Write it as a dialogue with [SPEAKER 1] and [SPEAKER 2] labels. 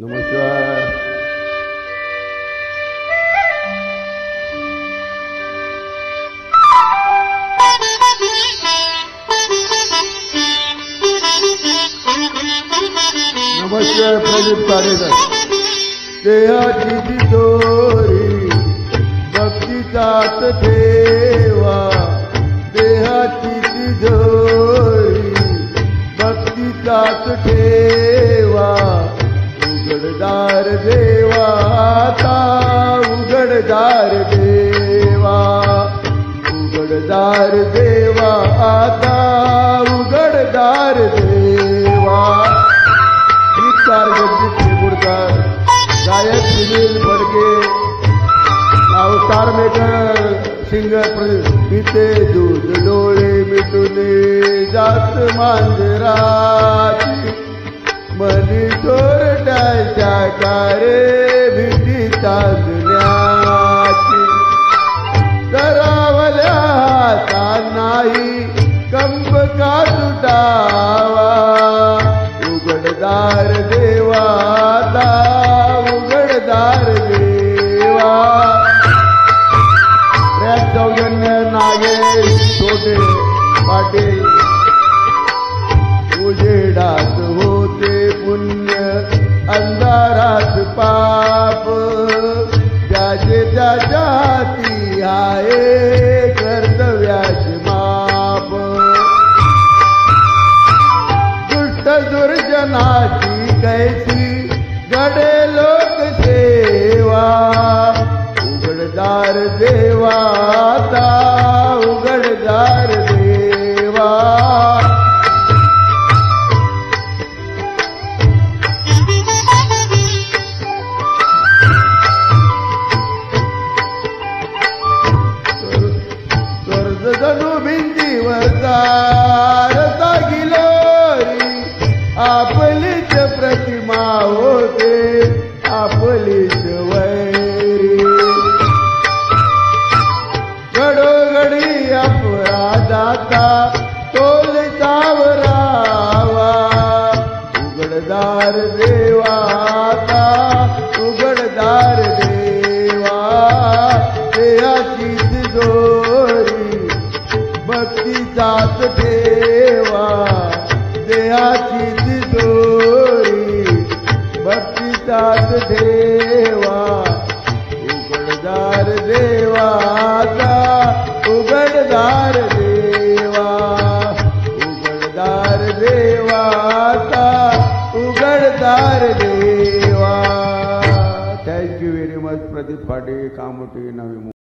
[SPEAKER 1] नमस्कार. नमस्कार प्रदीप कारेकर. देहाची तिजोरी भक्तीचाच ठेवा, देहाची तिजोरी भक्तीचाच ठेवा. उघडदार देवा आता उघडदार देवा, उघडदार देवा आता उघडदार देवा. गीतकार जगदीश त्रिपुरकर, गायक Sunil Phadke, star maker singer पिते दूध डोळे मिटून जात मांजराची, मनी चोरट्याच्या कारे भीती चांदण्याची. दरावल्या हातांनाही कंप का सुटावा, उघडदार देवा आता उघडदार देवा. सौजन्य नागेश छोटे पाटील. उजेडात होते पुण्य अंधारात पाप, ज्याचे त्याच्या हाती आहे कर्तव्याचे माप. दुष्ट दुर्जनाची कैसी घडे लोकसेवा, उघडदार देवा आता उघडदार देवा. स्वर्ग जणू भिंतीवर रसा गिलोरी, आपलीच प्रतिमा होते आपलीच वैरी. घडोघडी अपराधाचा तोल सावरावा, उघडदार देवा आता उघडदार देवा. देहाची तिजोरी भक्तीचाच ठेवा, देहाची तिजोरी भक्तीचाच ठेवा. उघडदार देवा आता उघडदार देवा, उघडदार देवा आता उघडदार देवा. Thank you very much. प्रदीप फाटे, कामोठी, नवी.